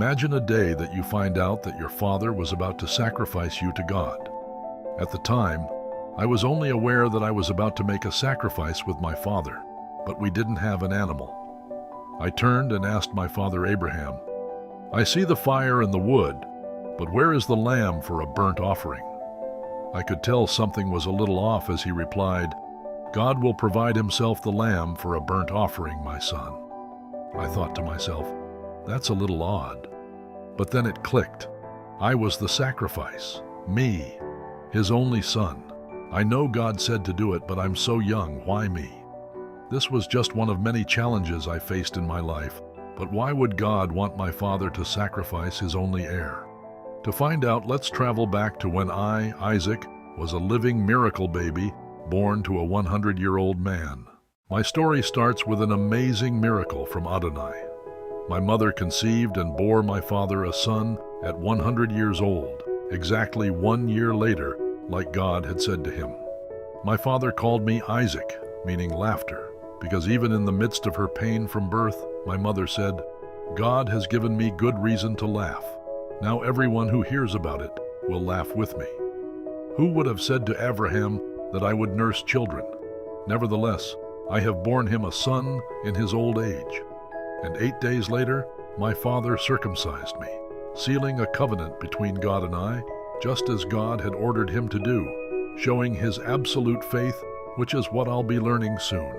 Imagine a day that you find out that your father was about to sacrifice you to God. At the time, I was only aware that I was about to make a sacrifice with my father, but we didn't have an animal. I turned and asked my father Abraham, "I see the fire and the wood, but where is the lamb for a burnt offering?" I could tell something was a little off as he replied, "God will provide himself the lamb for a burnt offering, my son." I thought to myself, that's a little odd. But then it clicked. I was the sacrifice. Me, his only son. I know God said to do it, but I'm so young, why me? This was just one of many challenges I faced in my life, but why would God want my father to sacrifice his only heir? To find out, let's travel back to when I, Isaac, was a living miracle baby born to a 100-year-old man. My story starts with an amazing miracle from Adonai. My mother conceived and bore my father a son at 100 years old, exactly 1 year later, like God had said to him. My father called me Isaac, meaning laughter, because even in the midst of her pain from birth, my mother said, "God has given me good reason to laugh. Now everyone who hears about it will laugh with me." Who would have said to Abraham that I would nurse children? Nevertheless, I have borne him a son in his old age. And 8 days later, my father circumcised me, sealing a covenant between God and I, just as God had ordered him to do, showing his absolute faith, which is what I'll be learning soon.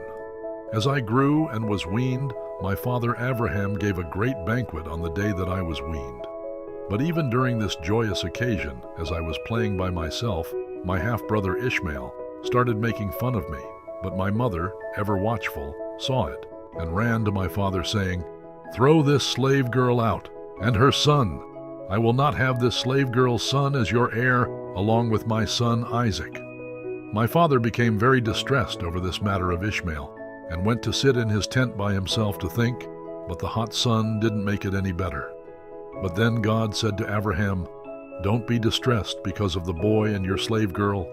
As I grew and was weaned, my father Abraham gave a great banquet on the day that I was weaned. But even during this joyous occasion, as I was playing by myself, my half-brother Ishmael started making fun of me, but my mother, ever watchful, saw it and ran to my father saying, "Throw this slave girl out, and her son. I will not have this slave girl's son as your heir, along with my son Isaac." My father became very distressed over this matter of Ishmael, and went to sit in his tent by himself to think, but the hot sun didn't make it any better. But then God said to Abraham, "Don't be distressed because of the boy and your slave girl.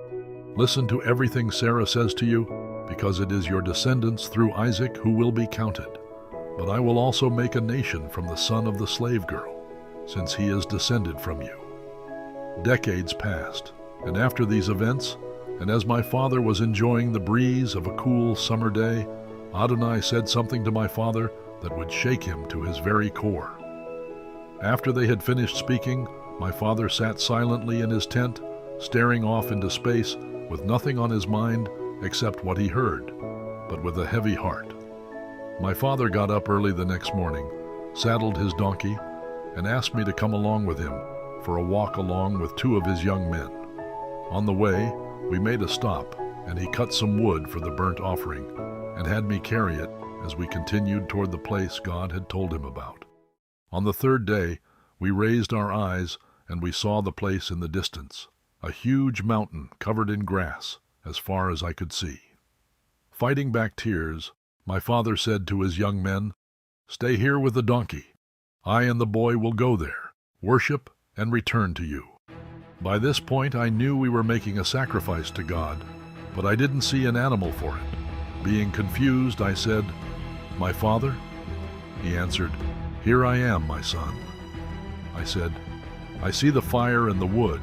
Listen to everything Sarah says to you, because it is your descendants through Isaac who will be counted. But I will also make a nation from the son of the slave girl, since he is descended from you." Decades passed, and after these events, and as my father was enjoying the breeze of a cool summer day, Adonai said something to my father that would shake him to his very core. After they had finished speaking, my father sat silently in his tent, staring off into space, with nothing on his mind except what he heard, but with a heavy heart. My father got up early the next morning, saddled his donkey, and asked me to come along with him for a walk along with 2 of his young men. On the way, we made a stop, and he cut some wood for the burnt offering and had me carry it as we continued toward the place God had told him about. On the 3rd day, we raised our eyes and we saw the place in the distance, a huge mountain covered in grass, as far as I could see. Fighting back tears, my father said to his young men, "Stay here with the donkey. I and the boy will go there, worship, and return to you." By this point, I knew we were making a sacrifice to God, but I didn't see an animal for it. Being confused, I said, "My father?" He answered, "Here I am, my son." I said, "I see the fire and the wood,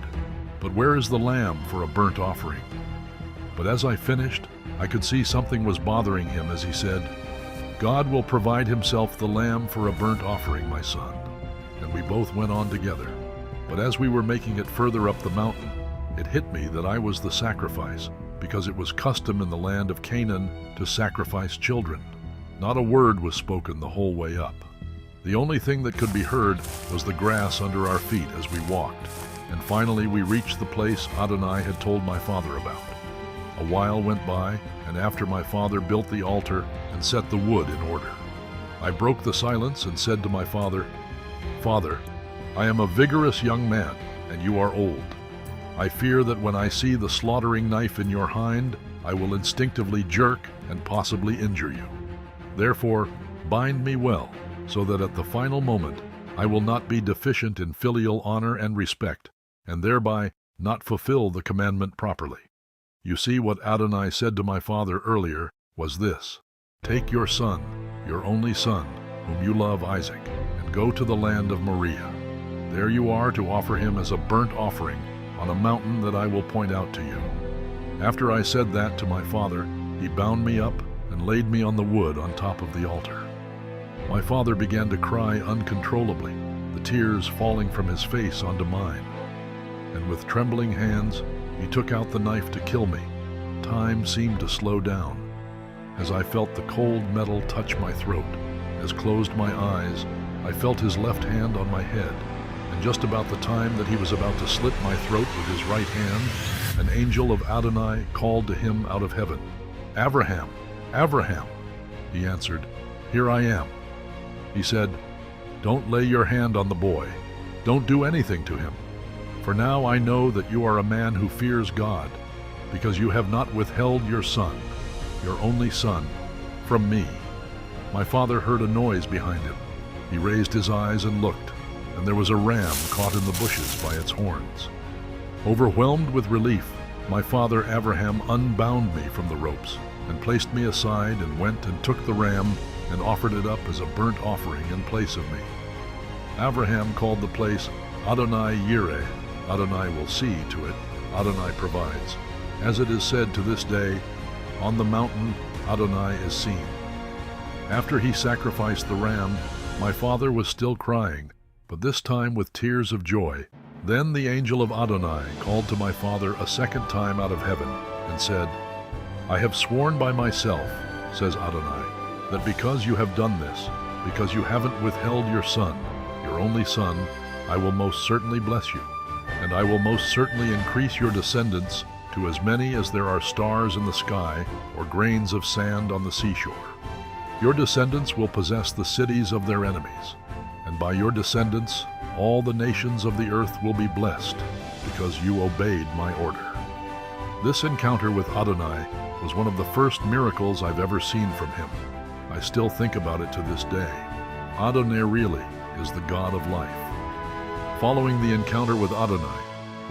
but where is the lamb for a burnt offering?" But as I finished, I could see something was bothering him as he said, "God will provide himself the lamb for a burnt offering, my son." And we both went on together. But as we were making it further up the mountain, it hit me that I was the sacrifice, because it was custom in the land of Canaan to sacrifice children. Not a word was spoken the whole way up. The only thing that could be heard was the grass under our feet as we walked, and finally we reached the place Adonai had told my father about. A while went by, and after my father built the altar and set the wood in order, I broke the silence and said to my father, "Father, I am a vigorous young man, and you are old. I fear that when I see the slaughtering knife in your hind, I will instinctively jerk and possibly injure you. Therefore, bind me well, so that at the final moment I will not be deficient in filial honor and respect, and thereby not fulfill the commandment properly." You see, what Adonai said to my father earlier was this: "Take your son, your only son, whom you love, Isaac, and Go to the land of Moriah. There you are to offer him as a burnt offering on a mountain that I will point out to you." After I said that to my father, he bound me up and laid me on the wood on top of the altar. My father began to cry uncontrollably, the tears falling from his face onto mine. And with trembling hands, he took out the knife to kill me. Time seemed to slow down. As I felt the cold metal touch my throat, as closed my eyes, I felt his left hand on my head. And just about the time that he was about to slit my throat with his right hand, an angel of Adonai called to him out of heaven, "Abraham, Abraham." He answered, "Here I am." He said, "Don't lay your hand on the boy. Don't do anything to him. For now I know that you are a man who fears God, because you have not withheld your son, your only son, from me." My father heard a noise behind him. He raised his eyes and looked, and there was a ram caught in the bushes by its horns. Overwhelmed with relief, my father Abraham unbound me from the ropes and placed me aside and went and took the ram and offered it up as a burnt offering in place of me. Abraham called the place Adonai Yireh. Adonai will see to it. Adonai provides. As it is said to this day, on the mountain Adonai is seen. After he sacrificed the ram, my father was still crying, but this time with tears of joy. Then the angel of Adonai called to my father a second time out of heaven and said, "I have sworn by myself, says Adonai, that because you have done this, because you haven't withheld your son, your only son, I will most certainly bless you, and I will most certainly increase your descendants to as many as there are stars in the sky or grains of sand on the seashore. Your descendants will possess the cities of their enemies, and by your descendants all the nations of the earth will be blessed, because you obeyed my order." This encounter with Adonai was one of the first miracles I've ever seen from him. I still think about it to this day. Adonai really is the God of life. Following the encounter with Adonai,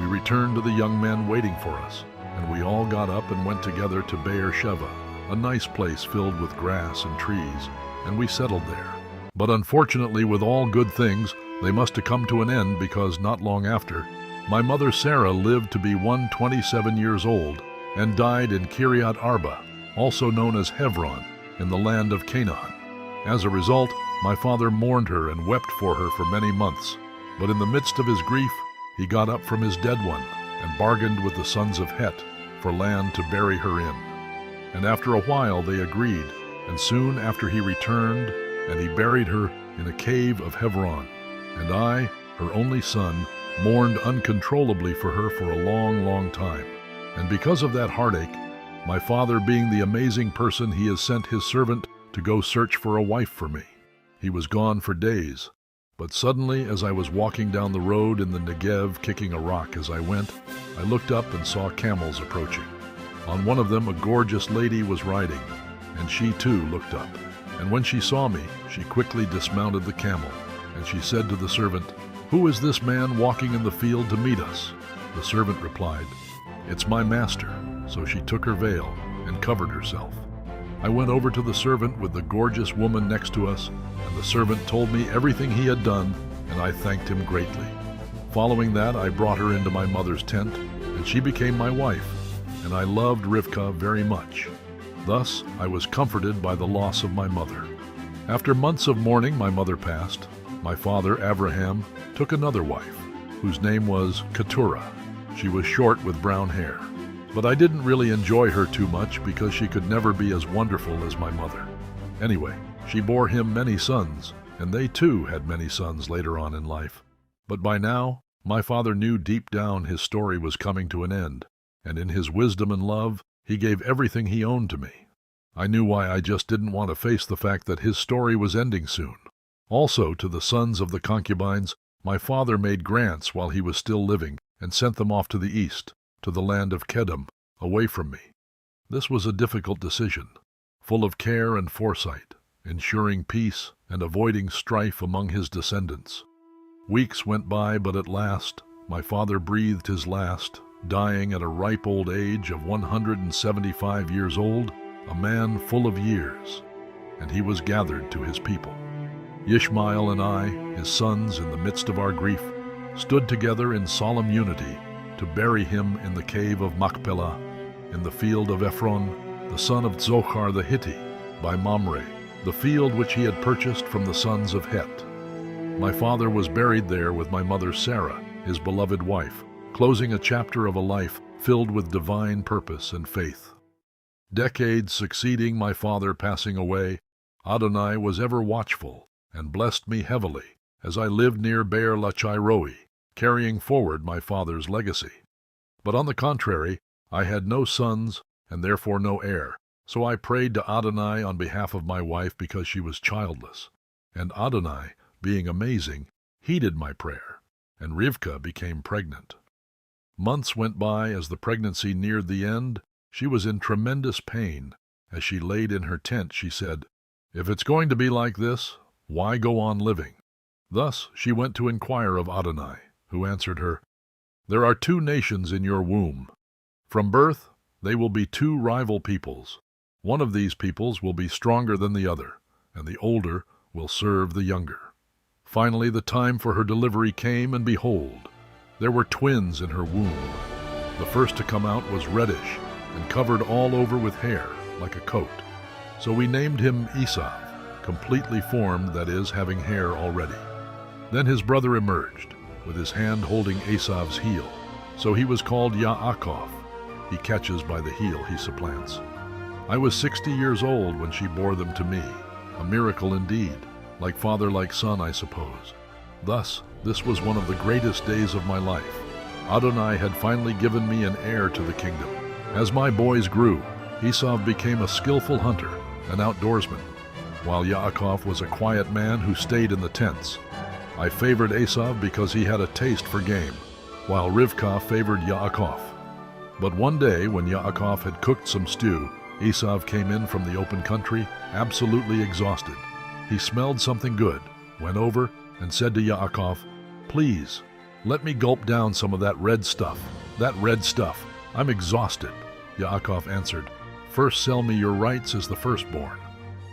we returned to the young men waiting for us, and we all got up and went together to Be'er Sheva, a nice place filled with grass and trees, and we settled there. But unfortunately, with all good things, they must have come to an end, because not long after, my mother Sarah lived to be 127 years old and died in Kiryat Arba, also known as Hebron, in the land of Canaan. As a result, my father mourned her and wept for her for many months. But in the midst of his grief, he got up from his dead one and bargained with the sons of Het for land to bury her in. And after a while they agreed, and soon after he returned, and he buried her in a cave of Hebron. And I, her only son, mourned uncontrollably for her for a long, long time. And because of that heartache, my father, being the amazing person he has, sent his servant to go search for a wife for me. He was gone for days, but suddenly, as I was walking down the road in the Negev, kicking a rock as I went, I looked up and saw camels approaching. On one of them a gorgeous lady was riding, and she too looked up. And when she saw me, she quickly dismounted the camel, and she said to the servant, "Who is this man walking in the field to meet us?" The servant replied, "It's my master." So she took her veil and covered herself. I went over to the servant with the gorgeous woman next to us, and the servant told me everything he had done, and I thanked him greatly. Following that, I brought her into my mother's tent, and she became my wife, and I loved Rivkah very much. Thus, I was comforted by the loss of my mother. After months of mourning, my mother passed. My father, Abraham, took another wife, whose name was Keturah. She was short with brown hair. But I didn't really enjoy her too much, because she could never be as wonderful as my mother. Anyway, she bore him many sons, and they too had many sons later on in life. But by now, my father knew deep down his story was coming to an end, and in his wisdom and love, he gave everything he owned to me. I knew why. I just didn't want to face the fact that his story was ending soon. Also, to the sons of the concubines, my father made grants while he was still living and sent them off to the east, to the land of Kedem, away from me. This was a difficult decision, full of care and foresight, ensuring peace and avoiding strife among his descendants. Weeks went by, but at last my father breathed his last, dying at a ripe old age of 175 years old, a man full of years, and he was gathered to his people. Ishmael and I, his sons in the midst of our grief, stood together in solemn unity to bury him in the cave of Machpelah, in the field of Ephron, the son of Zochar the Hittite, by Mamre, the field which he had purchased from the sons of Het. My father was buried there with my mother Sarah, his beloved wife, closing a chapter of a life filled with divine purpose and faith. Decades succeeding my father passing away, Adonai was ever watchful and blessed me heavily as I lived near Beer Lachai-Roi, carrying forward my father's legacy. But on the contrary, I had no sons and therefore no heir, so I prayed to Adonai on behalf of my wife because she was childless. And Adonai, being amazing, heeded my prayer, and Rivka became pregnant. Months went by. As the pregnancy neared the end, she was in tremendous pain. As she laid in her tent, she said, "If it's going to be like this, why go on living?" Thus she went to inquire of Adonai, who answered her, "There are 2 nations in your womb. From birth they will be 2 rival peoples. One of these peoples will be stronger than the other, and the older will serve the younger." Finally the time for her delivery came, and behold, there were twins in her womb. The first to come out was reddish and covered all over with hair, like a coat. So we named him Esau, completely formed, that is, having hair already. Then his brother emerged, with his hand holding Esau's heel. So he was called Yaakov. He catches by the heel, he supplants. I was 60 years old when she bore them to me, a miracle indeed, like father like son, I suppose. Thus, this was one of the greatest days of my life. Adonai had finally given me an heir to the kingdom. As my boys grew, Esau became a skillful hunter, an outdoorsman, while Yaakov was a quiet man who stayed in the tents. I favored Esau because he had a taste for game, while Rivka favored Yaakov. But one day, when Yaakov had cooked some stew, Esau came in from the open country, absolutely exhausted. He smelled something good, went over, and said to Yaakov, "Please, let me gulp down some of that red stuff. That red stuff. I'm exhausted." Yaakov answered, "First sell me your rights as the firstborn."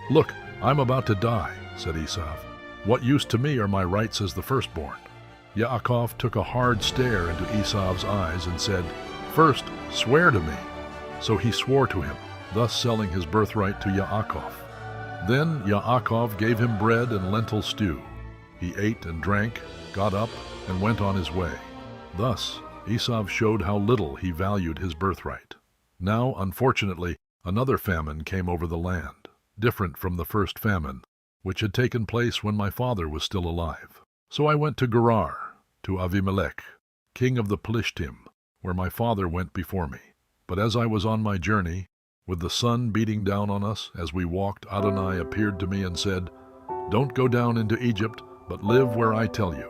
"Look, I'm about to die," said Esau. "What use to me are my rights as the firstborn?" Yaakov took a hard stare into Esau's eyes and said, "First, swear to me." So he swore to him, thus selling his birthright to Yaakov. Then Yaakov gave him bread and lentil stew. He ate and drank, got up, and went on his way. Thus Esau showed how little he valued his birthright. Now, unfortunately, another famine came over the land, different from the first famine, which had taken place when my father was still alive. So I went to Gerar, to Avimelech, king of the Plishtim, where my father went before me. But as I was on my journey, with the sun beating down on us as we walked, Adonai appeared to me and said, "Don't go down into Egypt, but live where I tell you.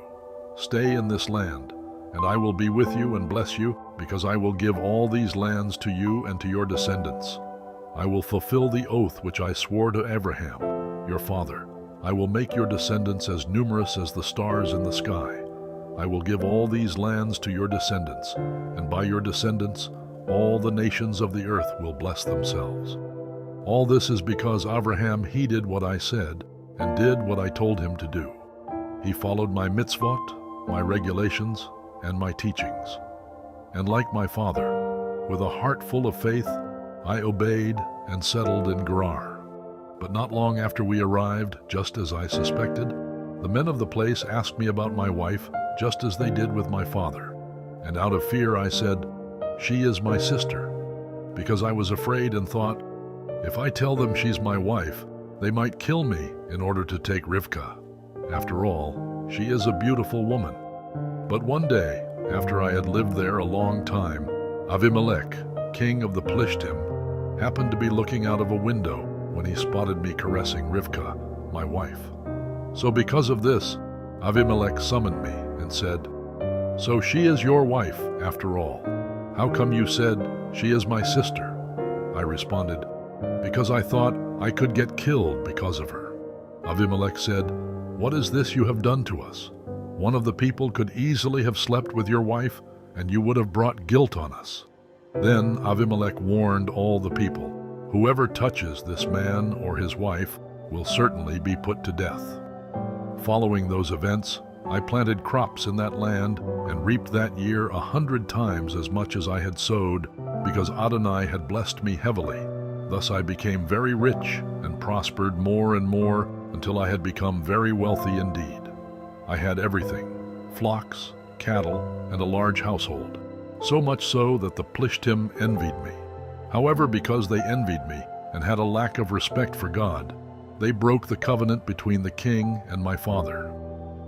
Stay in this land, and I will be with you and bless you, because I will give all these lands to you and to your descendants. I will fulfill the oath which I swore to Abraham, your father. I will make your descendants as numerous as the stars in the sky. I will give all these lands to your descendants, and by your descendants all the nations of the earth will bless themselves." All this is because Abraham heeded what I said and did what I told him to do. He followed my mitzvot, my regulations, and my teachings. And like my father, with a heart full of faith, I obeyed and settled in Gerar. But not long after we arrived, just as I suspected, the men of the place asked me about my wife, just as they did with my father. And out of fear I said, "She is my sister," because I was afraid and thought, if I tell them she's my wife, they might kill me in order to take Rivka. After all, she is a beautiful woman. But one day, after I had lived there a long time, Avimelech, king of the Plishtim, happened to be looking out of a window when he spotted me caressing Rivka, my wife. So because of this, Avimelech summoned me and said, "So she is your wife, after all. How come you said, 'She is my sister'?" I responded, "Because I thought I could get killed because of her." Avimelech said, "What is this you have done to us? One of the people could easily have slept with your wife, and you would have brought guilt on us." Then Avimelech warned all the people, "Whoever touches this man or his wife will certainly be put to death." Following those events, I planted crops in that land and reaped that year 100 times as much as I had sowed, because Adonai had blessed me heavily. Thus I became very rich and prospered more and more until I had become very wealthy indeed. I had everything: flocks, cattle, and a large household, so much so that the Plishtim envied me. However, because they envied me and had a lack of respect for God, they broke the covenant between the king and my father.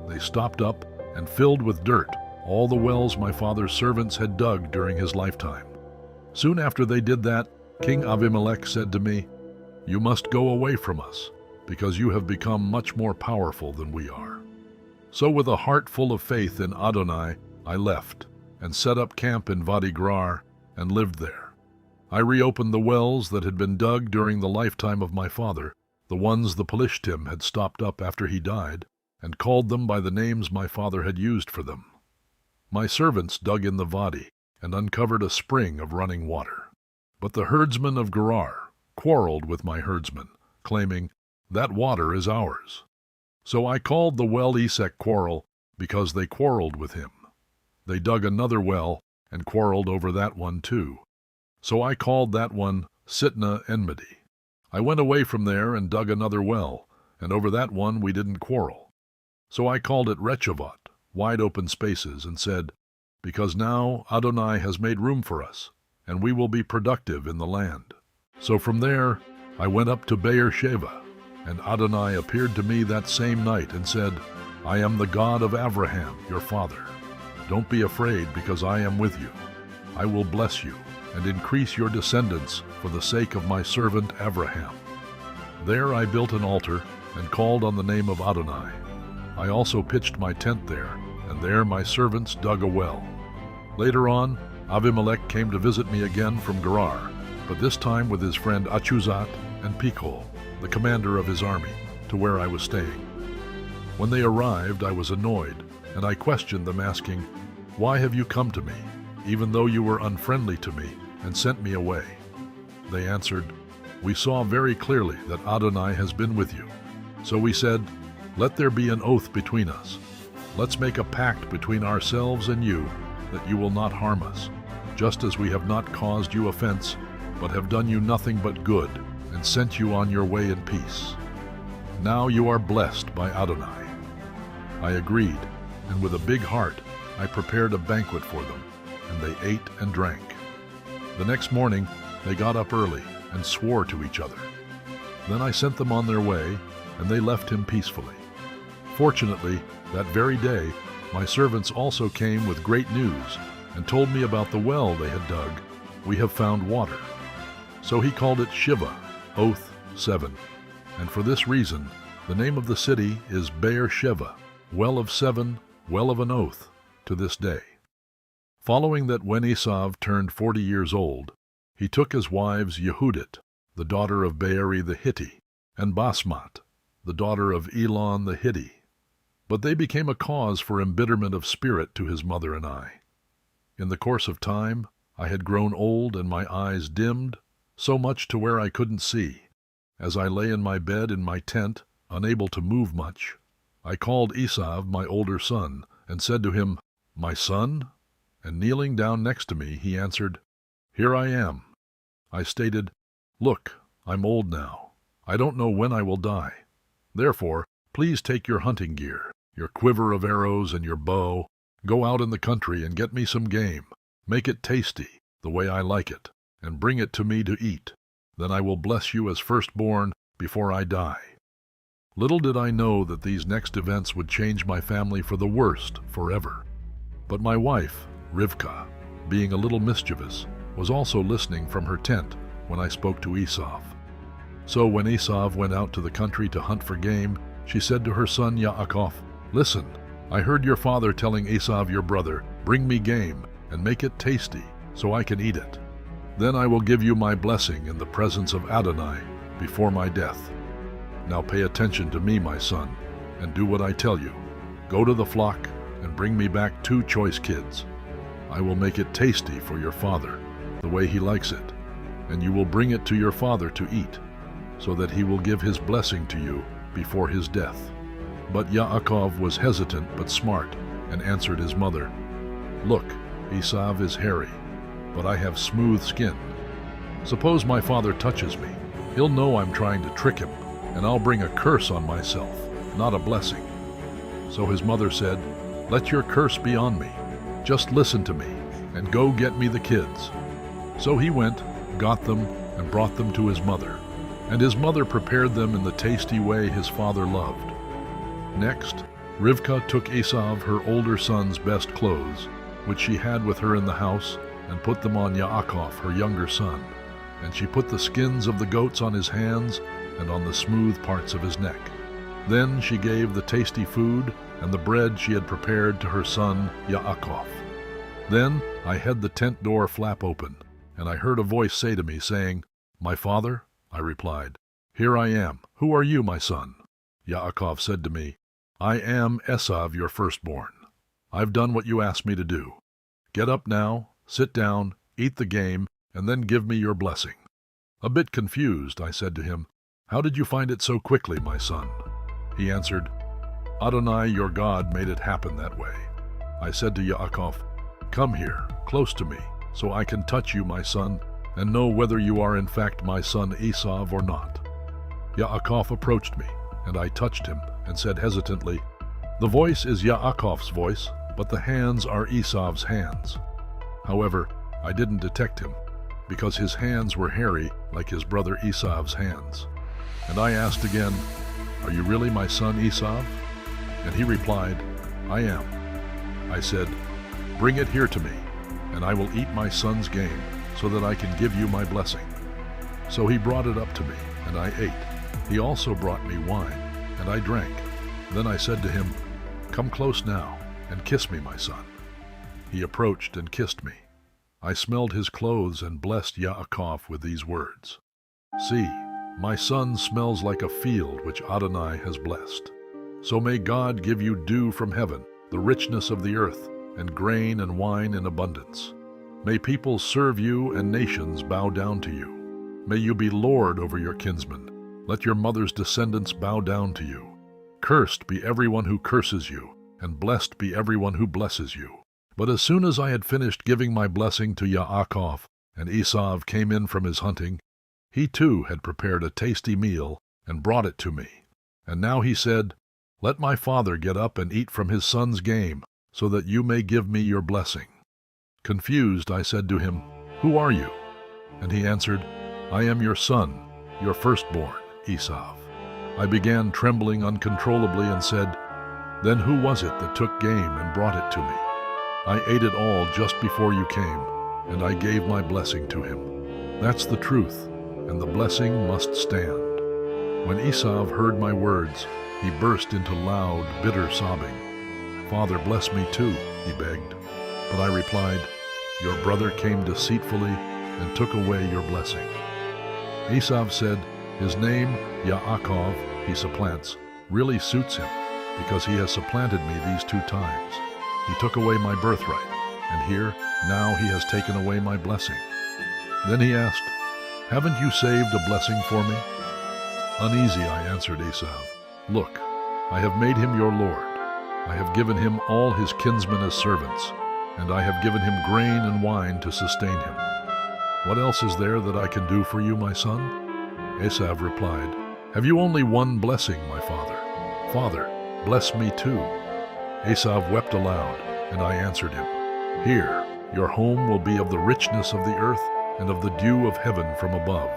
They stopped up and filled with dirt all the wells my father's servants had dug during his lifetime. Soon after they did that, King Avimelech said to me, "You must go away from us, because you have become much more powerful than we are." So with a heart full of faith in Adonai, I left and set up camp in Vadi Grar and lived there. I reopened the wells that had been dug during the lifetime of my father, the ones the Pelishtim had stopped up after he died, and called them by the names my father had used for them. My servants dug in the Vadi and uncovered a spring of running water. But the herdsmen of Gerar quarreled with my herdsmen, claiming, "That water is ours." So I called the well Esek Quarrel, because they quarreled with him. They dug another well and quarreled over that one too. So I called that one Sitna Enmity. I went away from there and dug another well, and over that one we didn't quarrel. So I called it Rechavot, wide open spaces, and said, "Because now Adonai has made room for us, and we will be productive in the land." So from there I went up to Beer Sheva, and Adonai appeared to me that same night and said, "I am the God of Abraham, your father. Don't be afraid, because I am with you. I will bless you and increase your descendants for the sake of my servant Abraham." There I built an altar and called on the name of Adonai. I also pitched my tent there, and there my servants dug a well. Later on, Avimelech came to visit me again from Gerar, but this time with his friend Achuzat and Pikol, the commander of his army, to where I was staying. When they arrived, I was annoyed, and I questioned them, asking, "Why have you come to me, even though you were unfriendly to me and sent me away?" They answered, "We saw very clearly that Adonai has been with you." So we said, "Let there be an oath between us. Let's make a pact between ourselves and you that you will not harm us, just as we have not caused you offense, but have done you nothing but good, and sent you on your way in peace. Now you are blessed by Adonai." I agreed, and with a big heart I prepared a banquet for them, and they ate and drank. The next morning they got up early and swore to each other. Then I sent them on their way, and they left him peacefully. Fortunately, that very day my servants also came with great news and told me about the well they had dug. "We have found water." So he called it Shiva, Oath 7, and for this reason the name of the city is Beer Sheva, Well of Seven, Well of an Oath, to this day. Following that, when Esau turned 40 years old, he took as wives Yehudit, the daughter of Beeri the Hittite, and Basmat, the daughter of Elon the Hittite. But they became a cause for embitterment of spirit to his mother and I. In the course of time, I had grown old and my eyes dimmed, so much to where I couldn't see. As I lay in my bed in my tent, unable to move much, I called Esau, my older son, and said to him, "My son?" And kneeling down next to me, he answered, "Here I am." I stated, "Look, I'm old now. I don't know when I will die. Therefore, please take your hunting gear, your quiver of arrows and your bow. Go out in the country and get me some game. Make it tasty, the way I like it, and bring it to me to eat. Then I will bless you as firstborn before I die." Little did I know that these next events would change my family for the worst forever. But my wife, Rivkah, being a little mischievous, was also listening from her tent when I spoke to Esau. So when Esau went out to the country to hunt for game, she said to her son Yaakov, "Listen, I heard your father telling Esau your brother, 'Bring me game, and make it tasty, so I can eat it. Then I will give you my blessing in the presence of Adonai before my death. Now pay attention to me, my son, and do what I tell you. Go to the flock and bring me back 2 choice kids. I will make it tasty for your father, the way he likes it, and you will bring it to your father to eat, so that he will give his blessing to you before his death. But Yaakov was hesitant but smart, and answered his mother, "Look, Esau is hairy, but I have smooth skin. Suppose my father touches me. He'll know I'm trying to trick him, and I'll bring a curse on myself, not a blessing." So his mother said, "Let your curse be on me. Just listen to me, and go get me the kids." So he went, got them, and brought them to his mother. And his mother prepared them in the tasty way his father loved. Next, Rivkah took Esau her older son's best clothes, which she had with her in the house, and put them on Yaakov her younger son. And she put the skins of the goats on his hands and on the smooth parts of his neck. Then she gave the tasty food and the bread she had prepared to her son Yaakov. Then I had the tent door flap open, and I heard a voice say to me, saying, "My father?" I replied, "Here I am. Who are you, my son?" Yaakov said to me, "I am Esau, your firstborn. I've done what you asked me to do. Get up now, sit down, eat the game, and then give me your blessing." A bit confused, I said to him, "How did you find it so quickly, my son?" He answered, "Adonai, your God, made it happen that way." I said to Yaakov, "Come here, close to me, so I can touch you, my son, and know whether you are in fact my son Esau or not." Yaakov approached me, and I touched him and said hesitantly, "The voice is Yaakov's voice, but the hands are Esau's hands." However, I didn't detect him, because his hands were hairy like his brother Esau's hands. And I asked again, "Are you really my son Esau?" And he replied, "I am." I said, "Bring it here to me, and I will eat my son's game, so that I can give you my blessing." So he brought it up to me, and I ate. He also brought me wine, and I drank. Then I said to him, "Come close now, and kiss me, my son." He approached and kissed me. I smelled his clothes and blessed Yaakov with these words, "See, my son smells like a field which Adonai has blessed. So may God give you dew from heaven, the richness of the earth, and grain and wine in abundance. May people serve you and nations bow down to you. May you be lord over your kinsmen. Let your mother's descendants bow down to you. Cursed be everyone who curses you, and blessed be everyone who blesses you." But as soon as I had finished giving my blessing to Yaakov, and Esau came in from his hunting, he too had prepared a tasty meal and brought it to me. And now he said, "Let my father get up and eat from his son's game, so that you may give me your blessing." Confused, I said to him, "Who are you?" And he answered, "I am your son, your firstborn, Esau." I began trembling uncontrollably and said, "Then who was it that took game and brought it to me? I ate it all just before you came, and I gave my blessing to him. That's the truth, and the blessing must stand." When Esau heard my words, he burst into loud, bitter sobbing. "Father, bless me too," he begged. But I replied, "Your brother came deceitfully and took away your blessing." Esau said, "His name, Yaakov, he supplants, really suits him, because he has supplanted me these 2 times. He took away my birthright, and here, now he has taken away my blessing." Then he asked, "Haven't you saved a blessing for me?" Uneasy, I answered Esau, "Look, I have made him your lord. I have given him all his kinsmen as servants, and I have given him grain and wine to sustain him. What else is there that I can do for you, my son?" Esau replied, "Have you only one blessing, my father? Father, bless me too." Esau wept aloud, and I answered him, "Here, your home will be of the richness of the earth and of the dew of heaven from above.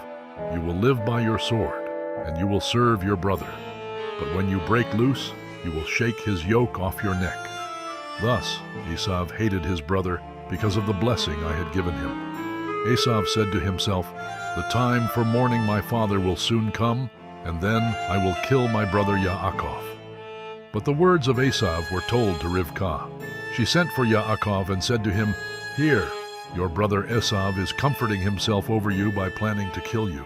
You will live by your sword, and you will serve your brother. But when you break loose, you will shake his yoke off your neck." Thus Esau hated his brother because of the blessing I had given him. Esau said to himself, "The time for mourning my father will soon come, and then I will kill my brother Yaakov." But the words of Esau were told to Rivkah. She sent for Yaakov and said to him, "Here, your brother Esau is comforting himself over you by planning to kill you.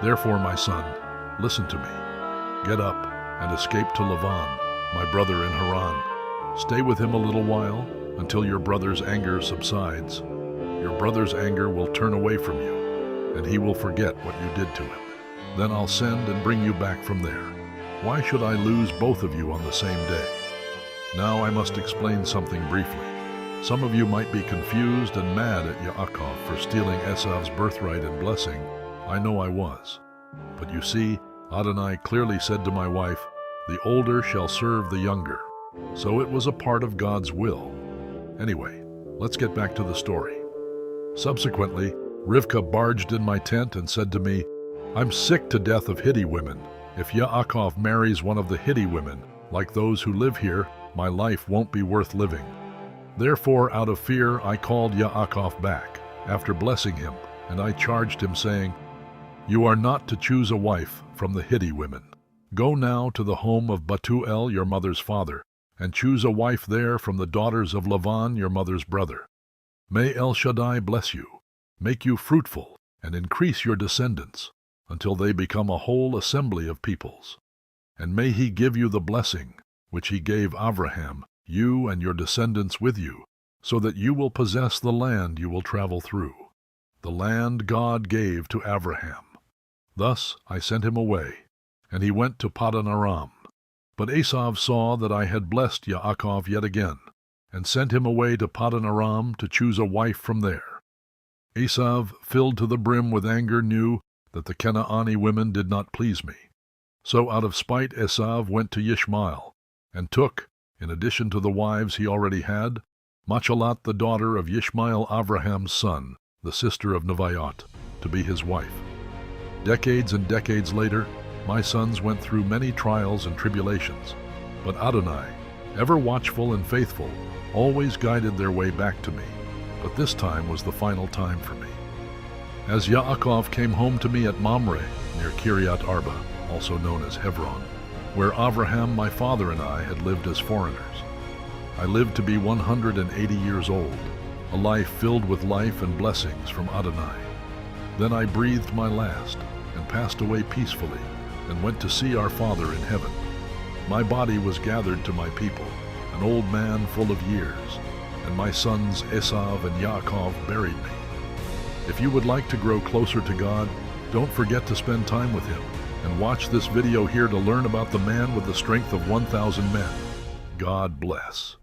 Therefore, my son, listen to me. Get up and escape to Lavan, my brother in Haran. Stay with him a little while until your brother's anger subsides. Your brother's anger will turn away from you, and he will forget what you did to him. Then I'll send and bring you back from there." Why should I lose both of you on the same day? Now I must explain something briefly. Some of you might be confused and mad at Yaakov for stealing Esav's birthright and blessing. I know I was. But you see, Adonai clearly said to my wife, "The older shall serve the younger." So it was a part of God's will. Anyway, let's get back to the story. Subsequently, Rivka barged in my tent and said to me, "I'm sick to death of Hittite women. If Yaakov marries one of the Hittite women, like those who live here, my life won't be worth living." Therefore, out of fear, I called Yaakov back, after blessing him, and I charged him, saying, "You are not to choose a wife from the Hittite women. Go now to the home of Bethuel, your mother's father, and choose a wife there from the daughters of Lavan, your mother's brother. May El Shaddai bless you, make you fruitful, and increase your descendants, until they become a whole assembly of peoples. And may he give you the blessing which he gave Abraham, you and your descendants with you, so that you will possess the land you will travel through, the land God gave to Abraham." Thus I sent him away, and he went to Paddan Aram. But Esav saw that I had blessed Yaakov yet again, and sent him away to Paddan Aram to choose a wife from there. Esav, filled to the brim with anger, knew that the Canaanite women did not please me. So out of spite Esav went to Ishmael, and took, in addition to the wives he already had, Machalat, the daughter of Ishmael, Abraham's son, the sister of Neviot, to be his wife. Decades and decades later, my sons went through many trials and tribulations, but Adonai, ever watchful and faithful, always guided their way back to me, but this time was the final time for me. As Yaakov came home to me at Mamre, near Kiryat Arba, also known as Hebron, where Abraham, my father, and I had lived as foreigners, I lived to be 180 years old, a life filled with life and blessings from Adonai. Then I breathed my last, and passed away peacefully, and went to see our Father in heaven. My body was gathered to my people, an old man full of years, and my sons Esav and Yaakov buried me. If you would like to grow closer to God, don't forget to spend time with him, and watch this video here to learn about the man with the strength of 1,000 men. God bless.